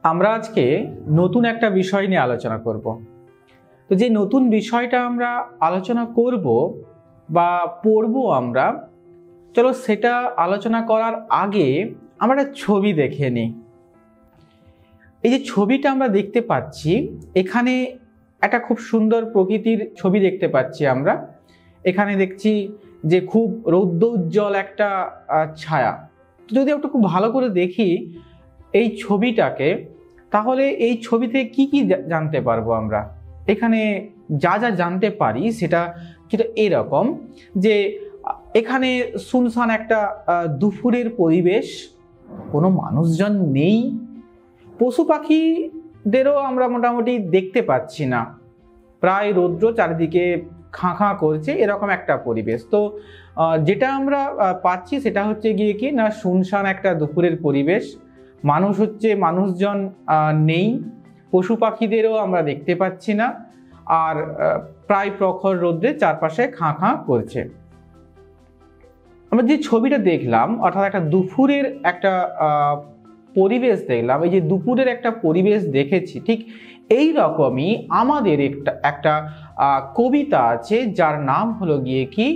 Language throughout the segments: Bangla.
আমরা আজকে নতুন একটা বিষয় নিয়ে আলোচনা করব। তো যে নতুন বিষয়টা আমরা আলোচনা করব বা পড়ব আমরা, চলো সেটা আলোচনা করার আগে আমরা একটা ছবি দেখে নিই। এই যে ছবিটা আমরা দেখতে পাচ্ছি, এখানে একটা খুব সুন্দর প্রকৃতির ছবি দেখতে পাচ্ছি আমরা। এখানে দেখছি যে খুব রৌদ্রোজ্জ্বল একটা ছায়া। যদি একটু খুব ভালো করে দেখি এই ছবিটাকে, তাহলে এই ছবিতে কি কি জানতে পারবো আমরা। এখানে যা যা জানতে পারি সেটা এরকম যে এখানে শুনশান একটা দুপুরের পরিবেশ, কোনো মানুষজন নেই, পশু পাখিদেরও আমরা মোটামুটি দেখতে পাচ্ছি না, প্রায় রৌদ্র চারিদিকে খাঁ খাঁ করছে, এরকম একটা পরিবেশ। তো যেটা আমরা পাচ্ছি সেটা হচ্ছে গিয়ে কি না, শুনশান একটা দুপুরের পরিবেশ, মানুষজন নেই, পশু পাখিদেরও আমরা দেখতে পাচ্ছি না, আর প্রায় প্রখর রৌদ্রে চারপাশে খাঁ খাঁ করছে। আমরা যে ছবিটা দেখলাম, অর্থাৎ একটা দুপুরের একটা পরিবেশ দেখলাম, এই যে দুপুরের একটা পরিবেশ দেখেছি, ঠিক এই রকমই আমাদের একটা কবিতা আছে যার নাম হলো গিয়ে কি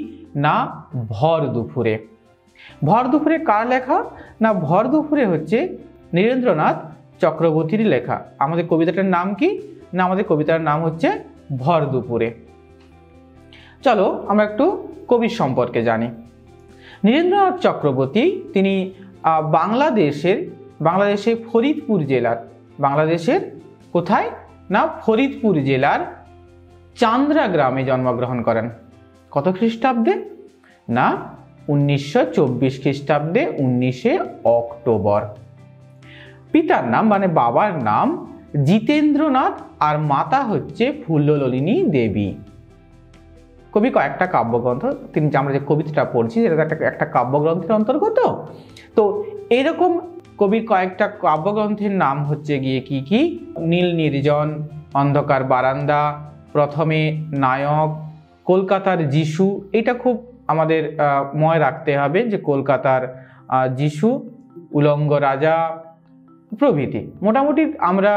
না ভর দুপুরে। ভর দুপুরে কার লেখা? না ভর দুপুরে হচ্ছে নীরেন্দ্রনাথ চক্রবর্তীর লেখা। আমাদের কবিতাটার নাম কি? না আমাদের কবিতার নাম হচ্ছে ভর দুপুরে। চলো আমরা একটু কবির সম্পর্কে জানি। নীরেন্দ্রনাথ চক্রবর্তী তিনি বাংলাদেশের ফরিদপুর জেলার, বাংলাদেশের কোথায় না ফরিদপুর জেলার চান্দ্রা গ্রামে জন্মগ্রহণ করেন। কত খ্রিস্টাব্দে? না 1924 খ্রিস্টাব্দে 19 অক্টোবর। পিতার নাম মানে বাবার নাম জিতেন্দ্রনাথ আর মাতা হচ্ছে ফুল্ললিনী দেবী। কবি কয়েকটা কাব্যগ্রন্থ, তিনি আমরা যে কবিতাটা পড়ছি সেটা একটা কাব্যগ্রন্থের অন্তর্গত। তো এরকম কবির কয়েকটা কাব্যগ্রন্থের নাম হচ্ছে গিয়ে কি কি, নীল নির্জন, অন্ধকার বারান্দা, প্রথমে নায়ক, কলকাতার যিশু। এটা খুব আমাদের মনে রাখতে হবে যে কলকাতার যিশু, উলঙ্গ রাজা প্রভৃতি। মোটামুটি আমরা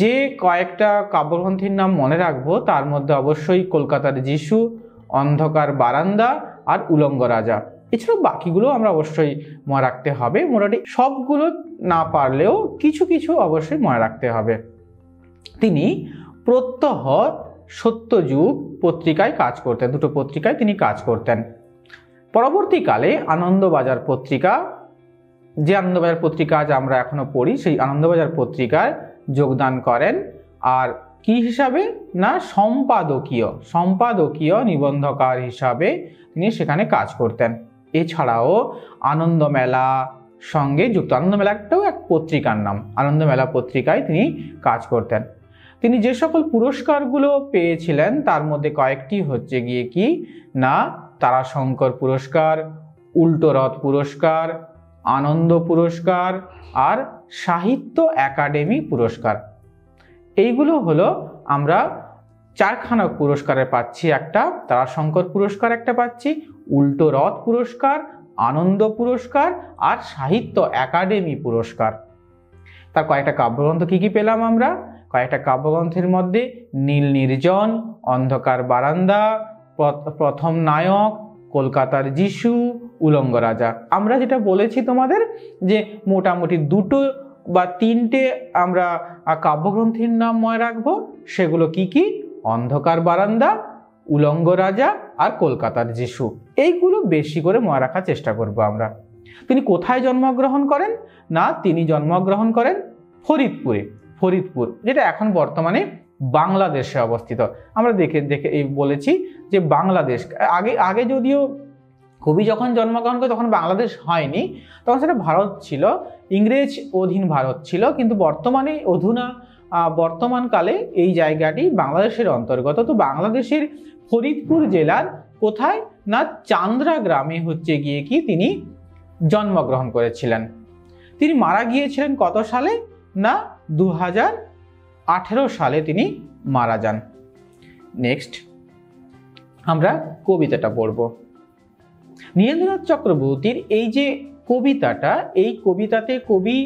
যে কয়েকটা কাব্যগ্রন্থের নাম মনে রাখবো তার মধ্যে অবশ্যই কলকাতার যিশু, অন্ধকার বারান্দা আর উলঙ্গ রাজা। এছাড়াও বাকিগুলো আমরা অবশ্যই মনে রাখতে হবে, মোটামুটি সবগুলো না পারলেও কিছু কিছু অবশ্যই মনে রাখতে হবে। তিনি প্রত্যহ সত্যযুগ পত্রিকায় কাজ করতেন, দুটো পত্রিকায় তিনি কাজ করতেন। পরবর্তীকালে আনন্দবাজার পত্রিকা, যে আনন্দবাজার পত্রিকা আজ আমরা এখনো পড়ি, সেই আনন্দবাজার পত্রিকায় যোগদান করেন। আর কি হিসাবে না সম্পাদকীয় নিবন্ধকার হিসাবে তিনি সেখানে কাজ করতেন। এছাড়াও আনন্দমেলা সঙ্গে যুক্ত, আনন্দমেলাটাও এক পত্রিকার নাম, আনন্দমেলা পত্রিকায় তিনি কাজ করতেন। তিনি যে সকল পুরস্কারগুলো পেয়েছিলেন তার মধ্যে কয়েকটি হচ্ছে গিয়ে কি না তারাশঙ্কর পুরস্কার, উল্টো রথ পুরস্কার, আনন্দ পুরস্কার আর সাহিত্য একাডেমি পুরস্কার। এইগুলো হলো আমরা চারখানা পুরস্কারে পাচ্ছি, একটা তারাশঙ্কর পুরস্কার একটা পাচ্ছি, উল্টো রথ পুরস্কার, আনন্দ পুরস্কার আর সাহিত্য একাডেমি পুরস্কার। তার কয়েকটা কাব্যগ্রন্থ কি কি পেলাম আমরা? কয়েকটা কাব্যগ্রন্থের মধ্যে নীল নির্জন, অন্ধকার বারান্দা, প্রথম নায়ক, কলকাতার যিশু, উলঙ্গ রাজা। আমরা যেটা বলেছি তোমাদের যে মোটামুটি দুটো বা তিনটে আমরা কাব্যগ্রন্থের নাম মনে রাখবো, সেগুলো কি কি? অন্ধকার বারান্দা, উলঙ্গ রাজা আর কলকাতার যিশু। এইগুলো বেশি করে মনে রাখার চেষ্টা করব আমরা। তিনি কোথায় জন্মগ্রহণ করেন? না তিনি জন্মগ্রহণ করেন ফরিদপুর, যেটা এখন বর্তমানে বাংলাদেশে অবস্থিত। আমরা দেখে বলেছি যে বাংলাদেশ, আগে যদিও কবি যখন জন্মগ্রহণ করে তখন বাংলাদেশ হয়নি, তখন সেটা ভারত ছিল, ইংরেজ অধীন ভারত ছিল, কিন্তু বর্তমানকালে এই জায়গাটি বাংলাদেশের অন্তর্গত। তো বাংলাদেশের ফরিদপুর জেলার কোথায় না চান্দ্রা গ্রামে হচ্ছে গিয়ে কি তিনি জন্মগ্রহণ করেছিলেন। তিনি মারা গিয়েছিলেন কত সালে? না 2018 সালে তিনি মারা যান। নেক্সট আমরা কবিতাটা পড়ব। নীরেন্দ্রনাথ চক্রবর্তীর এই যে কবিতাটা, এই কবিতাতে কবি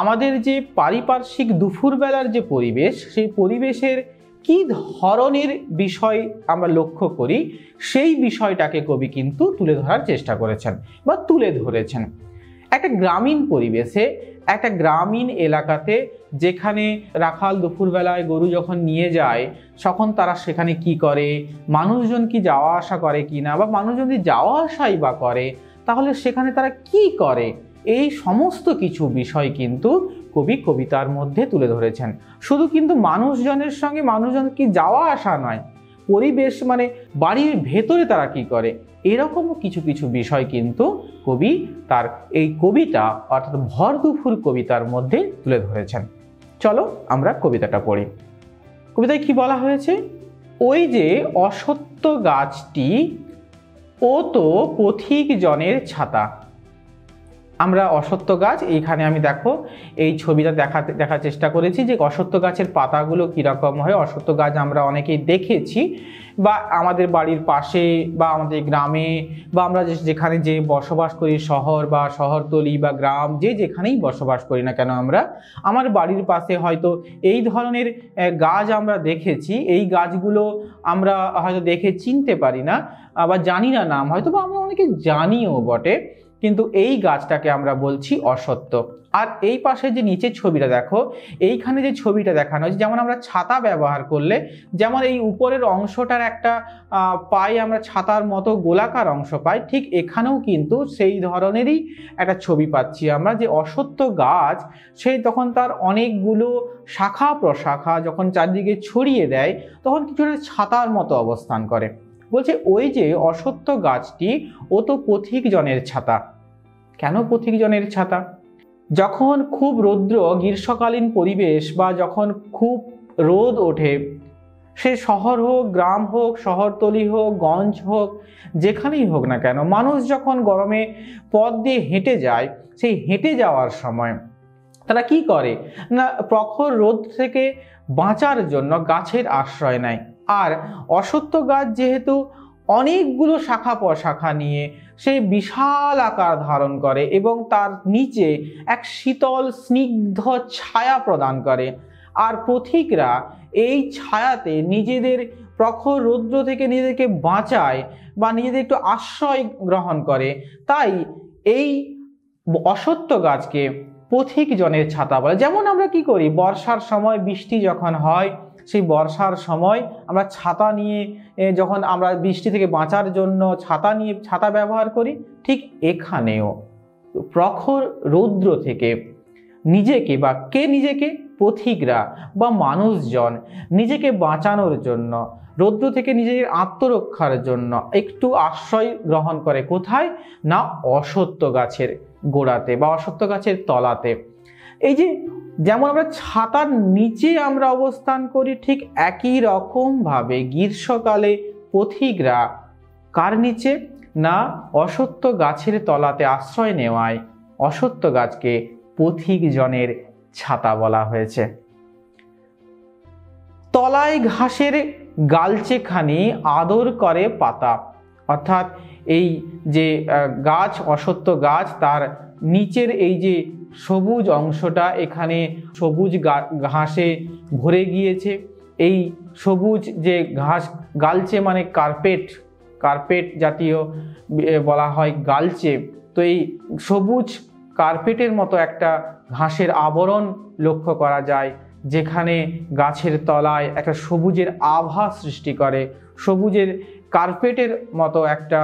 আমাদের যে পারিপার্শ্বিক দুপুরবেলার যে পরিবেশ, সেই পরিবেশের কি ধরনের বিষয় আমরা লক্ষ্য করি, সেই বিষয়টাকে কবি কিন্তু তুলে ধরার চেষ্টা করেছেন বা তুলে ধরেছেন। একটা গ্রামীণ পরিবেশে, একটা গ্রামীণ এলাকাতে যেখানে রাখাল দুপুরবেলায় গরু যখন নিয়ে যায় তখন তারা সেখানে কি করে, মানুষজন কি যাওয়া আসা করে কি না, বা মানুষজন যদি যাওয়া আসাই বা করে তাহলে সেখানে তারা কি করে, এই সমস্ত কিছু বিষয় কিন্তু কবি কবিতার মধ্যে তুলে ধরেছেন। শুধু কিন্তু মানুষজনের সঙ্গে মানুষজন কি যাওয়া আসা নয়, পরিবেশ মানে বাড়ির ভেতরে তারা কি করে, এরকমও কিছু কিছু বিষয় কিন্তু কবি তার এই কবিতা অর্থাৎ ভর দুপুর কবিতার মধ্যে তুলে ধরেছেন। চলো আমরা কবিতাটা পড়ি। কবিতায় কি বলা হয়েছে? ওই যে অসত্য গাছটি, ও তো পথিক জনের ছাতা। আমরা অসত্য গাছ, এইখানে আমি দেখো এই ছবিটা দেখার চেষ্টা করেছি যে অসত্য গাছের পাতাগুলো কীরকম হয়। অসত্য গাছ আমরা অনেকেই দেখেছি, বা আমাদের বাড়ির পাশে বা আমাদের গ্রামে বা আমরা যেখানে যে বসবাস করি, শহর বা শহরতলি বা গ্রাম, যেখানেই বসবাস করি না কেন, আমার বাড়ির পাশে হয়তো এই ধরনের গাছ আমরা দেখেছি। এই গাছগুলো আমরা হয়তো দেখে চিনতে পারি না বা জানি না নাম, হয়তো বা আমরা অনেকে জানিও বটে, কিন্তু এই গাছটাকে আমরা বলছি অসত্য। আর এই পাশে যে নিচের ছবিটা দেখো, এইখানে যে ছবিটা দেখানো হয়েছে, যেমন আমরা ছাতা ব্যবহার করলে যেমন এই উপরের অংশটার একটা পাই আমরা ছাতার মতো গোলাকার অংশ পাই, ঠিক এখানেও কিন্তু সেই ধরনেরই একটা ছবি পাচ্ছি আমরা, যে অসত্য গাছ সেই তখন তার অনেকগুলো শাখা প্রশাখা যখন চারদিকে ছড়িয়ে দেয় তখন কিছুটা ছাতার মতো অবস্থান করে। বলছে ওই যে অসত্য গাছটি, ও তো পথিক জনের ছাতা। কেন পথিক জনের ছাতা? যখন খুব রৌদ্র গ্রীষ্মকালীন পরিবেশ বা যখন খুব রোদ ওঠে, সে শহর হোক, গ্রাম হোক, শহরতলি হোক, গঞ্জ হোক, যেখানেই হোক না কেন, মানুষ যখন গরমে পথ দিয়ে হেঁটে যায়, সেই হেঁটে যাওয়ার সময় তারা কি করে না, প্রখর রোদ থেকে বাঁচার জন্য গাছের আশ্রয় নেয়। আর অসত্য গাছ যেহেতু অনেকগুলো শাখা প্রশাখা নিয়ে সেই বিশাল আকার ধারণ করে এবং তার নিচে এক শীতল স্নিগ্ধ ছায়া প্রদান করে, আর পথিকরা এই ছায়াতে নিজেদের প্রখর রৌদ্র থেকে নিজেদেরকে বাঁচায় বা নিজেদের একটু আশ্রয় গ্রহণ করে, তাই এই অসত্য গাছকে পথিক জনের ছাতা বলে। যেমন আমরা কি করি, বর্ষার সময় বৃষ্টি যখন হয়, সেই বর্ষার সময় আমরা ছাতা নিয়ে যখন আমরা বৃষ্টি থেকে বাঁচার জন্য ছাতা ব্যবহার করি, ঠিক এখানেও প্রখর রৌদ্র থেকে নিজেকে বা নিজেকে পথিকরা বা মানুষজন নিজেকে বাঁচানোর জন্য, রৌদ্র থেকে নিজেদের আত্মরক্ষার জন্য একটু আশ্রয় গ্রহণ করে। কোথায় না, অসত্য গাছের গোড়াতে বা অসত্য গাছের তলাতে। এই যে যেমন আমরা ছাতার নিচে আমরা অবস্থান করি, ঠিক একই রকমভাবে গ্রীষ্মকালে পথিকরা কার নিচে না, অসত্য গাছের তলাতে আশ্রয় নেওয়ায় অসত্য গাছকে পথিক জনের ছাতা বলা হয়েছে। তলায় ঘাসের গালচেখানি আদর করে পাতা, অর্থাৎ এই যে গাছ, অসত্য গাছ, তার নিচের এই যে সবুজ অংশটা, এখানে সবুজ ঘাসে ভরে গিয়েছে। এই সবুজ যে ঘাস, গালচে মানে কার্পেট জাতীয় বলা হয় গালচে, তো এই সবুজ কার্পেটের মতো একটা ঘাসের আবরণ লক্ষ্য করা যায়, যেখানে গাছের তলায় একটা সবুজের আভা সৃষ্টি করে, সবুজের কার্পেটের মতো একটা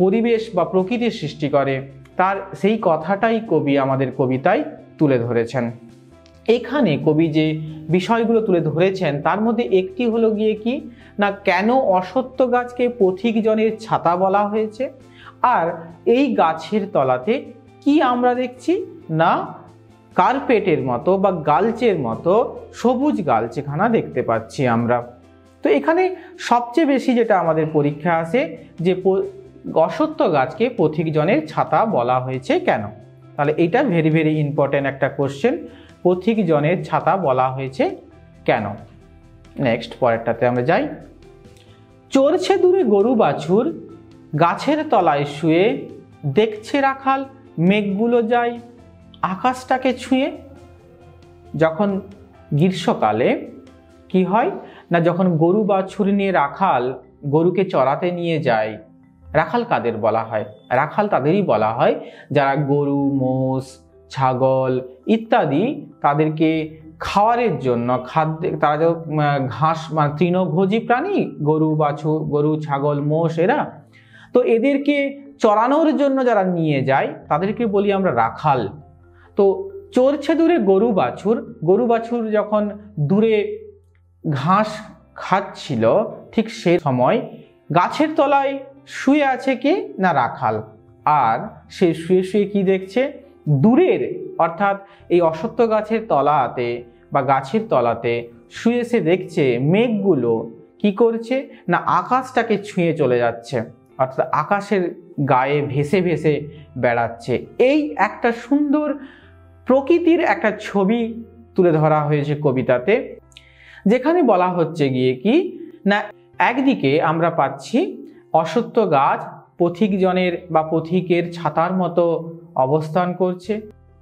পরিবেশ বা প্রকৃতির সৃষ্টি করে। তার সেই কথাটাই কবি আমাদের কবিতায় তুলে ধরেছেন। এখানে কবি যে বিষয়গুলো তুলে ধরেছেন তার মধ্যে একটি হলো গিয়ে কি না, কেন অসত্য গাছকে পথিক জনের ছাতা বলা হয়েছে, আর এই গাছের তলাতে কি আমরা দেখছি না, কার্পেটের মতো বা গালচের মতো সবুজ গালচেখানা দেখতে পাচ্ছি আমরা। তো এখানে সবচেয়ে বেশি যেটা আমাদের পরীক্ষা আসে যে অসত্য গাছকে পথিক জনের ছাতা বলা হয়েছে কেন, তাহলে এটা ভেরি ভেরি ইম্পর্টেন্ট একটা কোশ্চেন, পথিক জনের ছাতা বলা হয়েছে কেন। নেক্সট পরেরটাতে আমরা যাই। চড়ছে দূরে গরু বাছুর, গাছের তলায় শুয়ে দেখছে রাখাল মেঘগুলো যায়, আকাশটাকে ছুঁয়ে। যখন গ্রীষ্মকালে কি হয় না, যখন গরু বাছুর নিয়ে রাখাল গরুকে চড়াতে নিয়ে যায়, রাখাল কাদের বলা হয়? রাখাল তাদেরই বলা হয় যারা গরু, মোষ, ছাগল ইত্যাদি তাদেরকে খাওয়ারের জন্য তারা যে ঘাস মানে তৃণভোজী প্রাণী, গরু বাছুর, গরু, ছাগল, মোষ এরা, তো এদেরকে চড়ানোর জন্য যারা নিয়ে যায় তাদেরকে বলি আমরা রাখাল। তো চড়ছে দূরে গরু বাছুর যখন দূরে ঘাস খাচ্ছিল, ঠিক সে সময় গাছের তলায় শুয়ে আছে কে না রাখাল। আর সে শুয়ে শুয়ে কি দেখছে? দূরের অর্থাৎ এই অশ্বত্থ গাছের তলাতে বা গাছের তলাতে শুয়ে সে দেখছে মেঘগুলো কি করছে না আকাশটাকে ছুঁয়ে চলে যাচ্ছে, অর্থাৎ আকাশের গায়ে ভেসে ভেসে বেড়াচ্ছে। এই একটা সুন্দর প্রকৃতির একটা ছবি তুলে ধরা হয়েছে কবিতাতে, যেখানে বলা হচ্ছে গিয়ে কি না, একদিকে আমরা পাচ্ছি অশ্বত্থ গাছ পথিকজনের বা পথিকের ছাতার মতো অবস্থান করছে,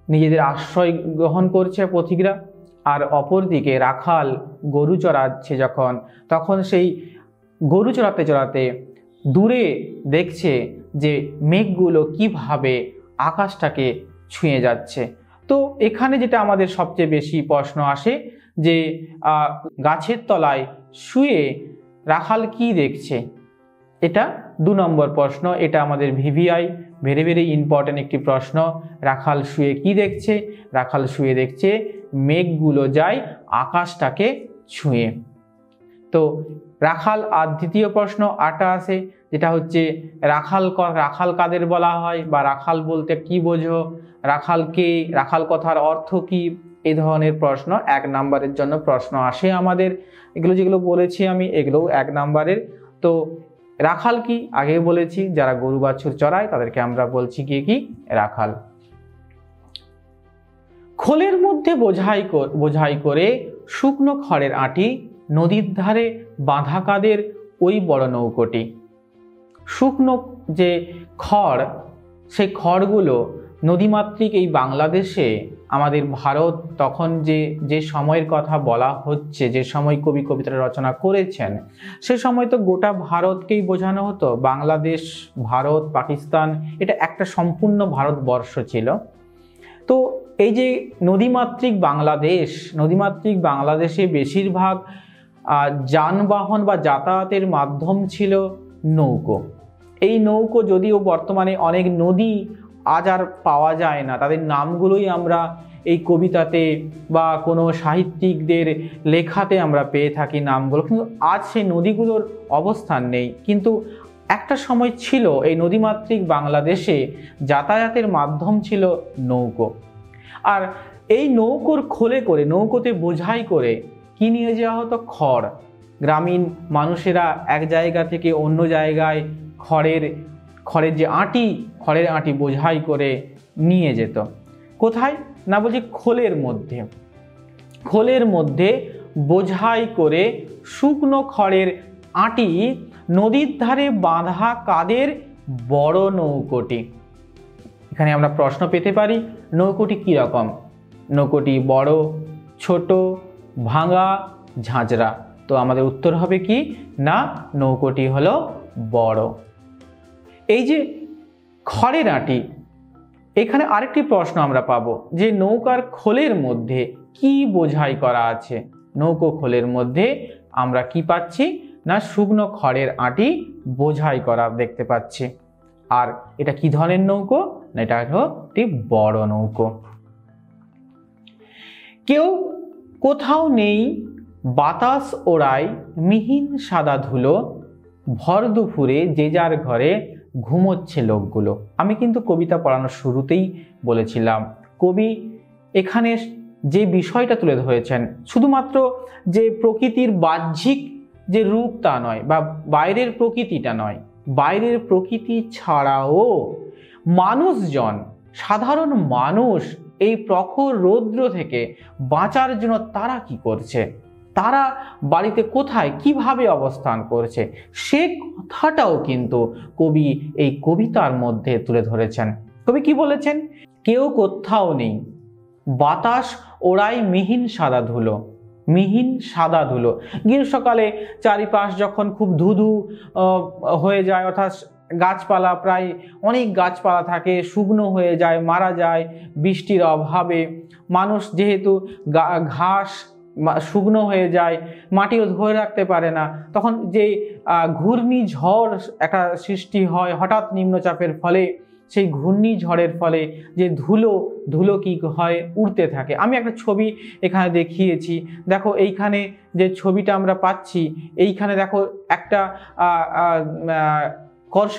নিজেদের আশ্রয় গ্রহণ করছে পথিকরা, আর অপরদিকে রাখাল গরু চড়াচ্ছে তখন সেই গরু চড়াতে চড়াতে দূরে দেখছে যে মেঘগুলো কিভাবে আকাশটাকে ছুঁয়ে যাচ্ছে। তো এখানে যেটা আমাদের সবচেয়ে বেশি প্রশ্ন আসে যে গাছের তলায় শুয়ে রাখাল কি দেখছে, এটা 2 নম্বর প্রশ্ন। এটা আমাদের ভিভিআই ভেরি ভেরি ইম্পর্টেন্ট একটি প্রশ্ন। রাখাল শুয়ে কি দেখছে? রাখাল শুয়ে দেখছে মেঘগুলো যায় আকাশটাকে ছুঁয়ে। তো রাখাল। আর দ্বিতীয় প্রশ্ন 8 আসে, যেটা হচ্ছে রাখাল কাদের বলা হয় বা রাখাল বলতে কি বোঝো, রাখাল কে, রাখাল কথার অর্থ কি, এই ধরনের প্রশ্ন 1 নম্বরের জন্য প্রশ্ন আসে আমাদের। এগুলো যেগুলো বলেছি আমি এগুলোও 1 নম্বরের। তো রাখাল কি আগে বলেছি, যারা গরু বাছুর চড়ায় তাদেরকে আমরা বলছি কি রাখাল। খোলের মধ্যে বোঝাই করে শুকনো খড়ের আঁটি, নদীর ধারে বাঁধা কাদের ওই বড় নৌকোটি। শুকনো যে খড়, সেই খড়গুলো নদীমাতৃক এই বাংলাদেশে আমাদের ভারত, তখন যে সময়ের কথা বলা হচ্ছে, যে সময় কবি কবিতা রচনা করেছেন, সে সময় তো গোটা ভারতকেই বোঝানো হতো। বাংলাদেশ, ভারত, পাকিস্তান এটা একটা সম্পূর্ণ ভারতবর্ষ ছিল। তো এই যে নদীমাতৃক বাংলাদেশে বেশিরভাগ যানবাহন বা যাতায়াতের মাধ্যম ছিল নৌকো। এই নৌকো যদিও বর্তমানে অনেক নদী আজ আর পাওয়া যায় না, তাদের নামগুলোই আমরা এই কবিতাতে বা কোনো সাহিত্যিকদের লেখাতে আমরা পেয়ে থাকি নামগুলো, কিন্তু আজ সেই নদীগুলোর অবস্থান নেই। কিন্তু একটা সময় ছিল এই নদীমাতৃক বাংলাদেশে যাতায়াতের মাধ্যম ছিল নৌকো। আর এই নৌকোর নৌকোতে বোঝাই করে কি নিয়ে যাওয়া হতো? খড়। গ্রামীণ মানুষেরা এক জায়গা থেকে অন্য জায়গায় খড়ের যে আঁটি, খড়ের আঁটি বোঝাই করে নিয়ে যেত। কোথায় না বলছি খোলের মধ্যে বোঝাই করে শুকনো খড়ের আঁটি, নদীর ধারে বাঁধা কাদের বড় নৌকোটি। এখানে আমরা প্রশ্ন পেতে পারি নৌকোটি কি রকম? নৌকোটি বড়, ছোট, ভাঙা, ঝাঁঝরা। তো আমাদের উত্তর হবে কি না নৌকোটি হলো বড়। এই যে খড়ের আঁটি, এখানে আরেকটি প্রশ্ন আমরা পাবো যে নৌকার খোলের মধ্যে কি বোঝাই করা আছে? নৌকো খোলের মধ্যে আমরা কি পাচ্ছি না শুকনো খড়ের আঁটি বোঝাই করা দেখতে পাচ্ছি। আর এটা কি ধরনের নৌকো না এটা হলো একটি বড় নৌকো। কেউ কোথাও নেই বাতাস ওড়ায় মিহিন সাদা ধুলো, ভর দুপুরে যে যার ঘরে ঘুমোচ্ছে লোকগুলো। আমি কিন্তু কবিতা পড়ানোর শুরুতেই বলেছিলাম কবি এখানে যে বিষয়টা তুলে ধরেছেন শুধুমাত্র যে প্রকৃতির বাহ্যিক যে রূপ তা নয়, বা বাইরের প্রকৃতিটা নয়, বাইরের প্রকৃতি ছাড়াও মানুষজন, সাধারণ মানুষ এই প্রখর রৌদ্র থেকে বাঁচার জন্য তারা কি করছে, তারা বাড়িতে কোথায় কিভাবে অবস্থান করছে, সে কথাটাও কিন্তু কবি এই কবিতার মধ্যে তুলে ধরেছেন। কবি কি বলেছেন? কেউ কোথাও নেই বাতাস ওড়ায় মিহিন সাদা ধুলো, মিহিন সাদা ধুলো। গ্রীষ্মকালে চারিপাশ যখন খুব ধুধু হয়ে যায়, অর্থাৎ গাছপালা প্রায় অনেক গাছপালা থাকে, শুকনো হয়ে যায়, মারা যায় বৃষ্টির অভাবে। মানুষ যেহেতু ঘাস শুকনো হয়ে যায়, মাটিও ধরে রাখতে পারে না, তখন যে ঘূর্ণিঝড় একটা সৃষ্টি হয় হঠাৎ নিম্নচাপের ফলে, সেই ঘূর্ণিঝড়ের ফলে যে ধুলো কি হয়, উড়তে থাকে। আমি একটা ছবি এখানে দেখিয়েছি, দেখো এইখানে যে ছবিটা আমরা পাচ্ছি, এইখানে দেখো একটা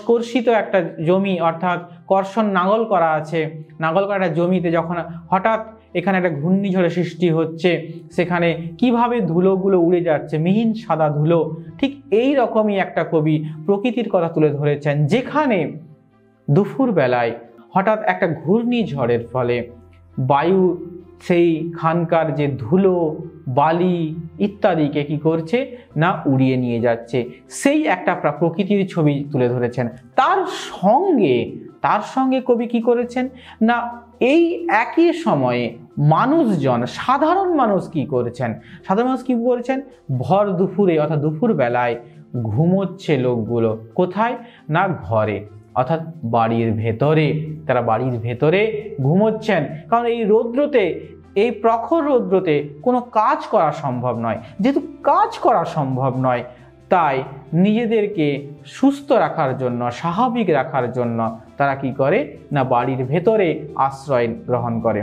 কর্ষিত একটা জমি, অর্থাৎ কর্ষণ নাঙল করা আছে, নাঙল করা একটা জমিতে যখন হঠাৎ এখানে একটা ঘূর্ণিঝড়ের সৃষ্টি হচ্ছে, সেখানে কিভাবে ধুলোগুলো উড়ে যাচ্ছে, মিহিন সাদা ধুলো। ঠিক এই রকমই একটা কবি প্রকৃতির কথা তুলে ধরেছেন, যেখানে দুপুর বেলায় হঠাৎ একটা ঘূর্ণিঝড়ের ফলে বায়ু সেই খানকার যে ধুলো, বালি ইত্যাদিকে কি করছে না উড়িয়ে নিয়ে যাচ্ছে। সেই একটা প্রকৃতির ছবি তুলে ধরেছেন। তার সঙ্গে কবি কি করেছেন না, এই একই সময়ে মানুষজন, সাধারণ মানুষ কি করেছেন, ভর দুপুরে অর্থাৎ দুপুর বেলায় ঘুমোচ্ছে লোকগুলো। কোথায় না ঘরে, অর্থাৎ বাড়ির ভেতরে। তারা বাড়ির ভেতরে ঘুমোচ্ছেন, কারণ এই রৌদ্রতে, এই প্রখর রৌদ্রতে কোনো কাজ করা সম্ভব নয়। যেহেতু কাজ করা সম্ভব নয়, তাই নিজেদেরকে সুস্থ রাখার জন্য, স্বাভাবিক রাখার জন্য তারা কি করে না বাড়ির ভেতরে আশ্রয় গ্রহণ করে।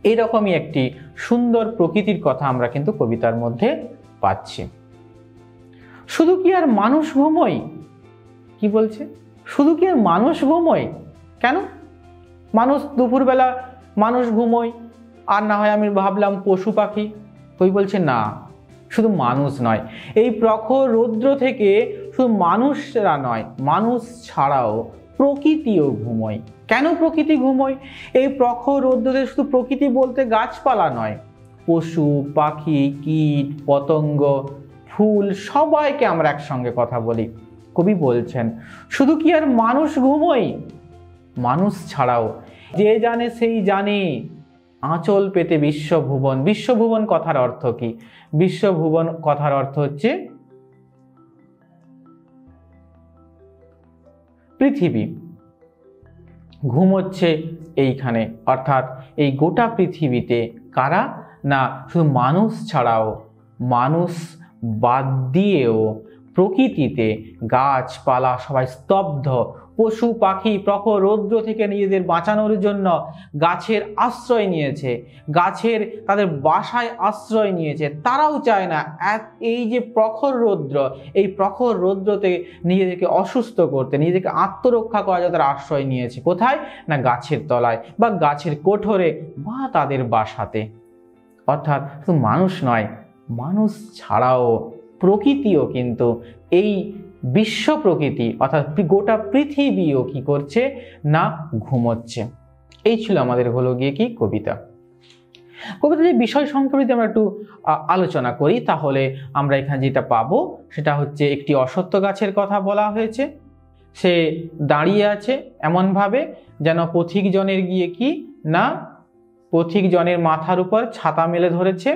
এইরকমই একটি সুন্দর প্রকৃতির কথা আমরা কিন্তু কবিতার মধ্যে পাচ্ছি। শুধু কি আর মানুষ ঘুমোয়? কি বলছে? শুধু কি আর মানুষ ঘুমোয়? কেন? মানুষ দুপুরবেলা মানুষ ঘুমোয়, আর না হয় আমি ভাবলাম পশু পাখি। কই বলছে না, শুধু মানুষ নয়, এই প্রখর রৌদ্র থেকে শুধু মানুষরা নয়, মানুষ ছাড়াও প্রকৃতিও ঘুমোয়। কেন প্রকৃতি ঘুমোয়? এই প্রখর রৌদ্রতে শুধু প্রকৃতি বলতে গাছপালা নয়, পশু পাখি, কীট পতঙ্গ, ফুল, সবাইকে আমরা একসঙ্গে কথা বলি। কবি বলছেন শুধু কি আর মানুষ ঘুমোয়? মানুষ ছাড়াও যে জানে সেই জানে, আঁচল পেতে বিশ্বভুবন। বিশ্বভুবন কথার অর্থ কি? বিশ্বভুবন কথার অর্থ হচ্ছে পৃথিবী। ঘুমোচ্ছে এইখানে, অর্থাৎ এই গোটা পৃথিবীতে কারা না শুধু মানুষ ছাড়াও, মানুষ বাদ দিয়েও প্রকৃতিতে গাছপালা সবাই স্তব্ধ। পশু পাখি প্রখর রৌদ্র থেকে নিজেদের বাঁচানোর জন্য গাছের আশ্রয় নিয়েছে, গাছের তাদের বাসায় আশ্রয় নিয়েছে। তারাও চায় না এই যে প্রখর রৌদ্র, এই প্রখর রৌদ্রতে নিজেদেরকে অসুস্থ করতে, নিজেদেরকে আত্মরক্ষা করার জন্য তারা আশ্রয় নিয়েছে। কোথায় না গাছের তলায় বা গাছের কোঠরে বা তাদের বাসাতে। অর্থাৎ শুধু মানুষ নয়, মানুষ ছাড়াও প্রকৃতিও কিন্তু, এই বিশ্ব প্রকৃতি অর্থাৎ গোটা পৃথিবীও কি করছে না ঘুমোচ্ছে। এই ছিল আমাদের হলো গিয়ে কি কবিতা। কবিতার যে বিষয় সংক্রান্ত আমরা একটু আলোচনা করি, তাহলে আমরা এখানে যেটা পাবো সেটা হচ্ছে একটি অশ্বত্থ গাছের কথা বলা হয়েছে। সে দাঁড়িয়ে আছে এমনভাবে যেন পথিকজনের গিয়ে কি না পথিকজনের মাথার উপর ছাতা মেলে ধরেছে,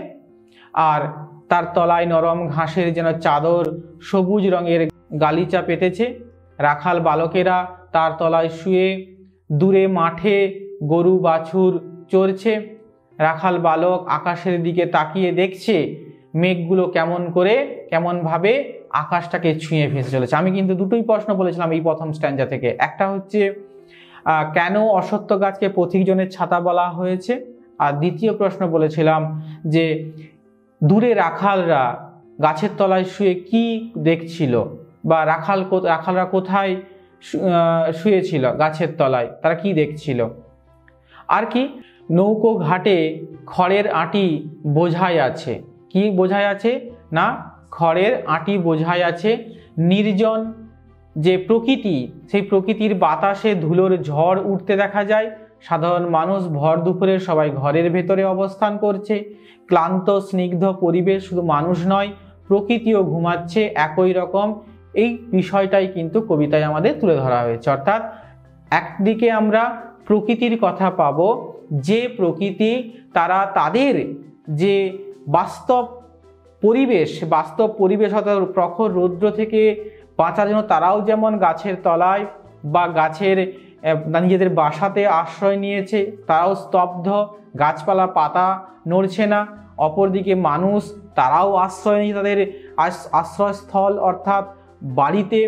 আর তার তলায় নরম ঘাসের যেন চাদর সবুজ রঙের গালিচা পেতেছে। রাখাল বালকেরা তার তলায় শুয়ে, দূরে মাঠে গরু বাছুর চরছে। রাখাল বালক আকাশের দিকে তাকিয়ে দেখছে মেঘগুলো কেমনভাবে আকাশটাকে ছুঁয়ে ভেসে চলেছে। আমি কিন্তু দুটোই প্রশ্ন বলেছিলাম এই প্রথম স্ট্যাঞ্জা থেকে। একটা হচ্ছে কেন অশ্বত্থ গাছকে পথিকজনের ছাতা বলা হয়েছে, আর দ্বিতীয় প্রশ্ন বলেছিলাম যে দূরে রাখালরা গাছের তলায় শুয়ে কি দেখছিল, বা রাখালরা কোথায় শুয়েছিল গাছের তলায়, তারা কি দেখছিল। আর কি নৌকো ঘাটে খড়ের আঁটি বোঝাই আছে। কি বোঝাই আছে না খড়ের আঁটি বোঝাই আছে। নির্জন যে প্রকৃতি, সেই প্রকৃতির বাতাসে ধুলোর ঝড় উঠতে দেখা যায়। সাধারণ মানুষ ভর দুপুরে সবাই ঘরের ভেতরে অবস্থান করছে। ক্লান্ত স্নিগ্ধ পরিবেশ, শুধু মানুষ নয় প্রকৃতিও ঘুমাচ্ছে একই রকম। এই বিষয়টাই কিন্তু কবিতায় আমাদের তুলে ধরা হয়েছে। অর্থাৎ একদিকে আমরা প্রকৃতির কথা পাবো, যে প্রকৃতি তারা তাদের যে বাস্তব পরিবেশ অর্থাৎ প্রখর রৌদ্র থেকে বাঁচার জন্য তারাও যেমন গাছের তলায় বা গাছের নিজেদের বাসাতে আশ্রয় নিয়েছে, তারাও স্তব্ধ, গাছপালা পাতা নড়ছে না। অপরদিকে মানুষ, তারাও আশ্রয় নিয়েছে তাদের আশ্রয়স্থল অর্থাৎ বাড়িতে।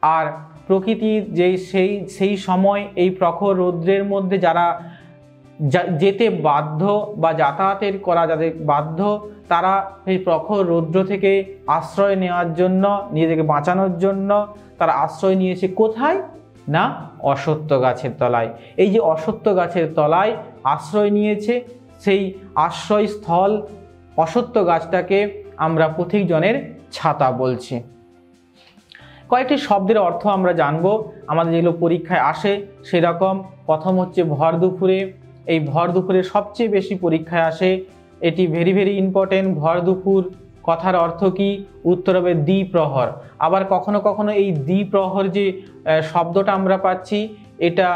আর প্রকৃতি যে সেই সময় এই প্রখর রৌদ্রের মধ্যে যারা যেতে বাধ্য বা যাতায়াতের করা যাদের বাধ্য, তারা এই প্রখর রৌদ্র থেকে আশ্রয় নেওয়ার জন্য, নিজেদেরকে বাঁচানোর জন্য তারা আশ্রয় নিয়েছে কোথায়? না, অশ্বত্থ গাছের তলায়। এই যে অশ্বত্থ গাছের তলায় আশ্রয় নিয়েছে, সেই আশ্রয়স্থল অশ্বত্থ গাছটাকে আমরা পথিকজনের ছাতা বলছি। কয়েকটি শব্দের অর্থ আমরা জানবো, আমাদের যেগুলো পরীক্ষায় আসে সেরকম। প্রথম হচ্ছে ভর দুপুরে। এই ভর দুপুরে সবচেয়ে বেশি পরীক্ষায় আসে, এটি ভেরি ভেরি ইম্পর্টেন্ট। ভর দুপুর কথার অর্থ কি? উত্তর হবে দ্বিপ্রহর। আবার কখনো কখনো এই দ্বিপ্রহর যে শব্দটা আমরা পাচ্ছি, এটা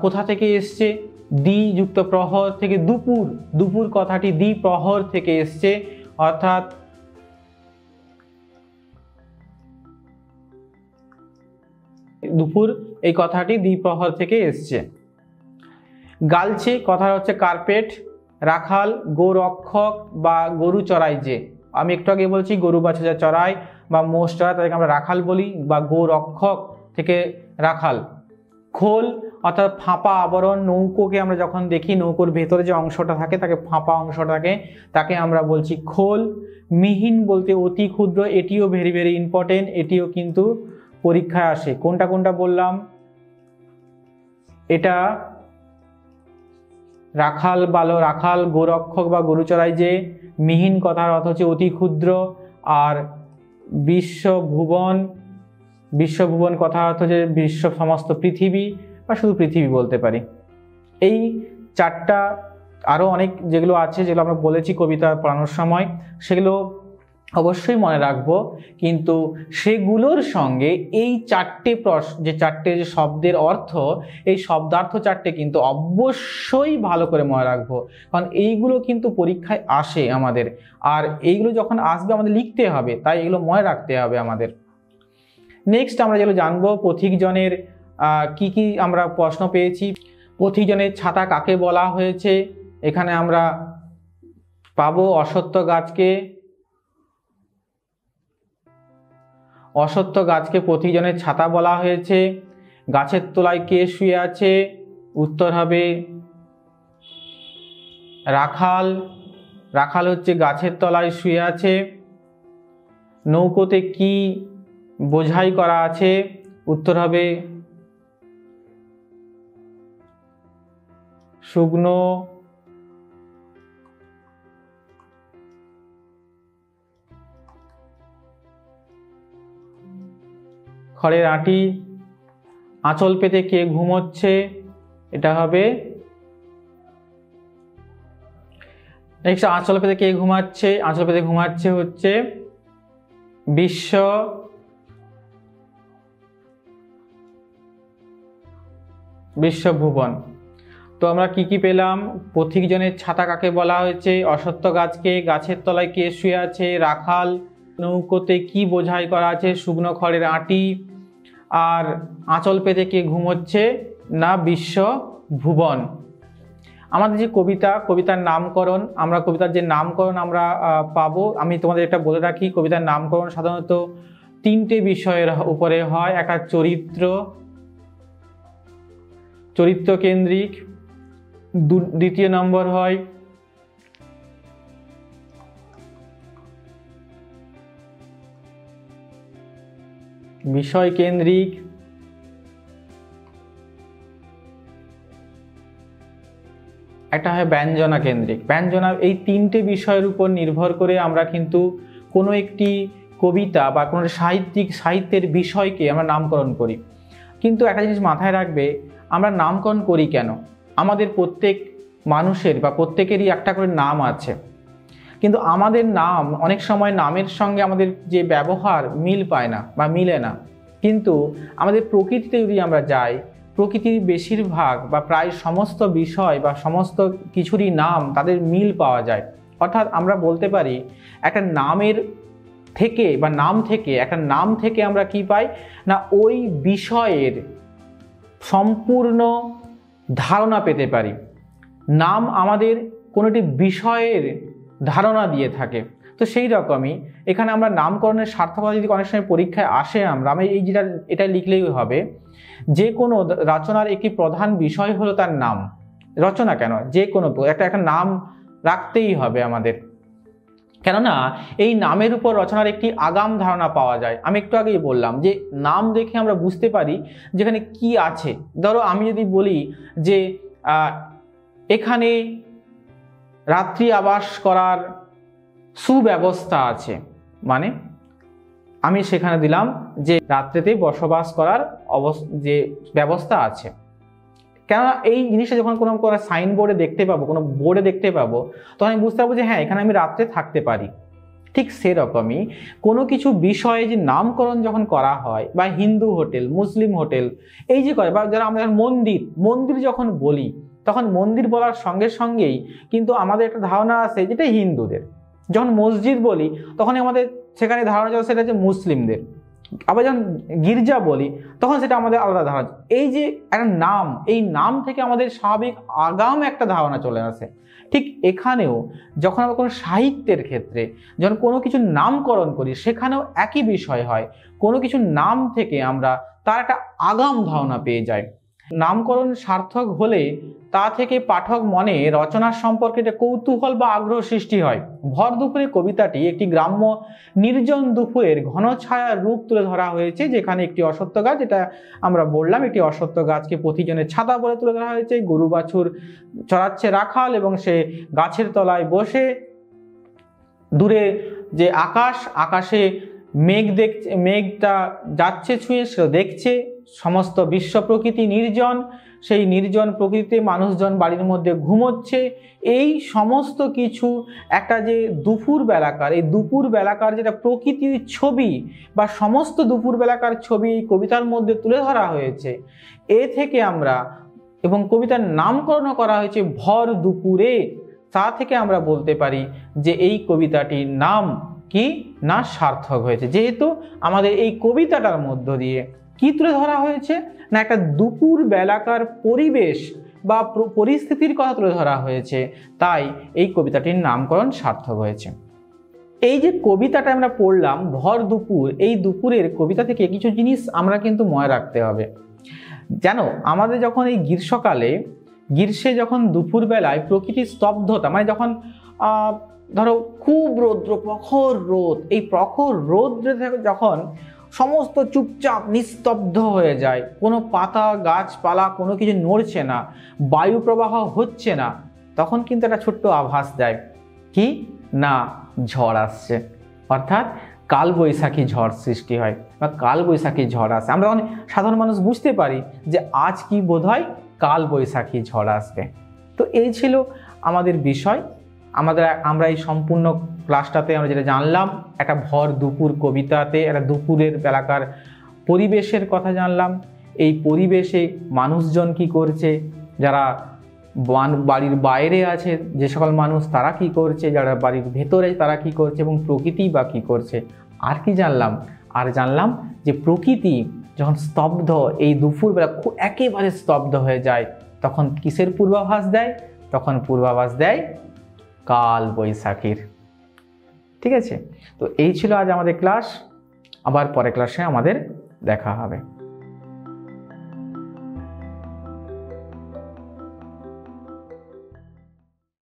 কোথা থেকে এসছে? দ্বিযুক্ত প্রহর থেকে দুপুর, দুপুর কথাটি দ্বিপ্রহর থেকে এসছে, অর্থাৎ দুপুর এই কথাটি দ্বিপ্রহর থেকে এসছে। গালছে কথা হচ্ছে কার্পেট। রাখাল, গোরক্ষক বা গরু চড়াই যে, আমি একটু আগে বলছি গরু বাছুর চড়ায় বা মোষ চড়ায় তাদেরকে আমরা রাখাল বলি, বা গোরক্ষক থেকে রাখাল। খোল অর্থাৎ ফাঁপা আবরণ, নৌকোকে আমরা যখন দেখি নৌকোর ভেতরে যে অংশটা থাকে তাকে ফাঁপা অংশটা থাকে, তাকে আমরা বলছি খোল। মিহিন বলতে অতি ক্ষুদ্র, এটিও ভেরি ভেরি ইম্পর্টেন্ট, এটিও কিন্তু পরীক্ষায় আসে। কোনটা কোনটা বললাম? এটা রাখাল রাখাল, গোরক্ষক বা গরু চড়াই যে। মিহিন কথার অর্থ হচ্ছে অতি ক্ষুদ্র। আর বিশ্বভুবন, বিশ্বভুবন কথার অর্থ হচ্ছে বিশ্ব, সমস্ত পৃথিবী বা শুধু পৃথিবী বলতে পারি। এই চারটা, আরও অনেক যেগুলো আছে যেগুলো আমরা বলেছি কবিতা পড়ানোর সময়, সেগুলো অবশ্যই মনে রাখবো, কিন্তু সেগুলোর সঙ্গে এই চারটে যে শব্দের অর্থ, এই শব্দার্থ চারটে কিন্তু অবশ্যই ভালো করে মনে রাখবো, কারণ এইগুলো কিন্তু পরীক্ষায় আসে আমাদের। আর এইগুলো যখন আসবে আমাদের লিখতে হবে, তাই এগুলো মনে রাখতে হবে আমাদের। নেক্সট আমরা যেগুলো জানবো, পথিকজনের কি কি আমরা প্রশ্ন পেয়েছি। পথিকজনের ছাতা কাকে বলা হয়েছে? এখানে আমরা পাবো অশ্বত্থ গাছকে। অশ্বত্থ গাছকে পথিকজনের ছাতা বলা হয়েছে। গাছের তলায় কে শুয়ে আছে? উত্তর হবে রাখাল। রাখাল হচ্ছে গাছের তলায় শুয়ে আছে। নৌকোতে কি বোঝাই করা আছে? উত্তর হবে শুকনো খড়ের আঁটি। আঁচল পেতে কে ঘুমোচ্ছে? এটা হবে নেক্সট, আঁচল পেতে কে ঘুমাচ্ছে? আঁচল পেতে ঘুমাচ্ছে হচ্ছে বিশ্বভুবন। তো আমরা কি কি পেলাম? পথিকজনের ছাতা কাকে বলা হয়েছে? অশ্বত্থ গাছকে। গাছের তলায় কে শুয়ে আছে? রাখাল। নৌকোতে কি বোঝাই করা আছে? শুকনো খড়ের আঁটি। আর আঁচল পেতে কে ঘুমোচ্ছে? না, বিশ্বভুবন। আমাদের যে কবিতার নামকরণ, আমরা কবিতার যে নামকরণ আমরা পাবো, আমি তোমাদের এটা বলে রাখি, কবিতার নামকরণ সাধারণত তিনটে বিষয়ের উপরে হয়। একটা চরিত্র কেন্দ্রিক, দ্বিতীয় নম্বর হয় বিষয় কেন্দ্রিক, একটা হয় ব্যঞ্জনা কেন্দ্রিক। ব্যঞ্জনা, এই তিনটে বিষয়ের উপর নির্ভর করে আমরা কিন্তু কোনো একটি কবিতা বা কোনো সাহিত্যের বিষয়কে আমরা নামকরণ করি। কিন্তু একটা জিনিস মাথায় রাখবে, আমরা নামকরণ করি কেন? আমাদের প্রত্যেক মানুষের বা প্রত্যেকেরই একটা করে নাম আছে, কিন্তু আমাদের নাম অনেক সময় নামের সঙ্গে আমাদের যে ব্যবহার মিল পায় না বা মিলে না। কিন্তু আমাদের প্রকৃতিতে যদি আমরা যাই, প্রকৃতির বেশিরভাগ বা প্রায় সমস্ত বিষয় বা সমস্ত কিছুরই নাম তাদের মিল পাওয়া যায়। অর্থাৎ আমরা বলতে পারি একটা নামের থেকে বা একটা নাম থেকে আমরা কি পাই না ওই বিষয়ের সম্পূর্ণ ধারণা পেতে পারি। নাম আমাদের কোনোটি বিষয়ের ধারণা দিয়ে থাকে। তো সেই রকমই এখানে আমরা নামকরণের সার্থকতা যদি অনেক সময় পরীক্ষায় আসে, আমি এটা লিখলেই হবে, যে কোনো রচনার একটি প্রধান বিষয় হলো তার নাম। রচনা কেন, যে কোনো একটা নাম রাখতেই হবে আমাদের, কেননা এই নামের উপর রচনার একটি আগাম ধারণা পাওয়া যায়। আমি একটু আগেই বললাম যে নাম দেখে আমরা বুঝতে পারি যেখানে কি আছে। ধরো আমি যদি বলি যে এখানে রাত্রি আবাস করার সুব্যবস্থা আছে, মানে আমি সেখানে দিলাম যে রাত্রিতে বসবাস করার যে ব্যবস্থা আছে। কেননা এই জিনিসটা যখন কোনো সাইনবোর্ডে দেখতে পাবো, কোনো বোর্ডে দেখতে পাবো, তখন আমি বুঝতে পারবো যে হ্যাঁ এখানে আমি রাত্রে থাকতে পারি। ঠিক সেরকমই কোনো কিছু বিষয়ে যে নামকরণ যখন করা হয়, বা হিন্দু হোটেল, মুসলিম হোটেল এই যে করে, বা যারা আমরা মন্দির যখন বলি, তখন মন্দির বলার সঙ্গে সঙ্গেই কিন্তু আমাদের একটা ধারণা আছে যেটা হিন্দুদের। যখন মসজিদ বলি তখনই আমাদের সেখানে ধারণা চলে সেটা হচ্ছে মুসলিমদের। আবার যখন গির্জা বলি তখন সেটা আমাদের আলাদা ধারণা। এই যে একটা নাম, এই নাম থেকে আমাদের স্বাভাবিক আগাম একটা ধারণা চলে আসে। ঠিক এখানেও যখন আমরা কোনো সাহিত্যের ক্ষেত্রে যখন কোনো কিছু নামকরণ করি, সেখানেও একই বিষয় হয়। কোনো কিছু নাম থেকে আমরা তার একটা আগাম ধারণা পেয়ে যাই। নামকরণ সার্থক হলে তা থেকে পাঠক মনে রচনার সম্পর্কে একটা কৌতূহল বা আগ্রহ সৃষ্টি হয়। ভর দুপুরে কবিতাটি একটি গ্রাম্য নির্জন দুপুরের ঘন ছায়ার রূপ তুলে ধরা হয়েছে, যেখানে একটি অশ্বত্থ গাছ, যেটা আমরা বললাম, একটি অশ্বত্থ গাছকে প্রতিজনের ছাতা বলে তুলে ধরা হয়েছে। গরু বাছুর চড়াচ্ছে রাখাল এবং সে গাছের তলায় বসে দূরে যে আকাশে মেঘটা যাচ্ছে ছুঁয়ে, সে দেখছে। সমস্ত বিশ্ব প্রকৃতি নির্জন, সেই নির্জন প্রকৃতিতে মানুষজন বাড়ির মধ্যে ঘুমোচ্ছে। এই সমস্ত কিছু একটা যে দুপুর বেলাকার, এই দুপুর বেলাকার যেটা প্রকৃতির ছবি বা সমস্ত দুপুর বেলাকার ছবি এই কবিতার মধ্যে তুলে ধরা হয়েছে। এ থেকে আমরা, এবং কবিতার নামকরণ করা হয়েছে ভর দুপুরে, তা থেকে আমরা বলতে পারি যে এই কবিতাটির নাম কি না সার্থক হয়েছে। যেহেতু আমাদের এই কবিতাটার মধ্য দিয়ে কি তুলে ধরা হয়েছে না একটা দুপুর বেলাকার পরিবেশ বা পরিস্থিতির কথা তুলে ধরা হয়েছে, তাই এই কবিতাটির নামকরণ সার্থক হয়েছে। এই যে কবিতাটা আমরা পড়লাম ভর দুপুর, এই দুপুরের কবিতা থেকে কিছু জিনিস আমরা কিন্তু মনে রাখতে হবে। জানো, আমাদের যখন এই গ্রীষ্মে যখন দুপুরবেলায় প্রকৃতির স্তব্ধতা, মানে যখন ধরো খুব রৌদ্র, প্রখর রোদ, এই প্রখর রৌদ্রে যখন সমস্ত চুপচাপ নিস্তব্ধ হয়ে যায়, কোনো পাতা গাছপালা কোনো কিছু নড়ছে না, বায়ু প্রবাহ হচ্ছে না, তখন কিন্তু একটা ছোট্ট আভাস দেয় কি না ঝড় আসছে, অর্থাৎ কালবৈশাখী ঝড় সৃষ্টি হয় বা কালবৈশাখী ঝড় আসে। আমরা তখন সাধারণ মানুষ বুঝতে পারি যে আজ কি বোধহয় কালবৈশাখী ঝড় আসবে। তো এই ছিল আমাদের বিষয়। আমরা এই সম্পূর্ণ ক্লাসটাতে আমরা যেটা জানলাম, একটা ভর দুপুর কবিতাতে একটা দুপুরের বেলাকার পরিবেশের কথা জানলাম। এই পরিবেশে মানুষজন কি করছে, যারা বাড়ির বাইরে আছে যে সকল মানুষ তারা কি করছে, যারা বাড়ির ভেতরে তারা কি করছে, এবং প্রকৃতি বা কি করছে। আর কি জানলাম, আর জানলাম যে প্রকৃতি যখন স্তব্ধ, এই দুপুরবেলা একেবারে স্তব্ধ হয়ে যায়, তখন কিসের পূর্বাভাস দেয়? তখন পূর্বাভাস দেয় কাল বৈশাখীর। ঠিক আছে, তো এই ছিল আজ আমাদের ক্লাস। আবার পরের ক্লাসে আমাদের দেখা হবে।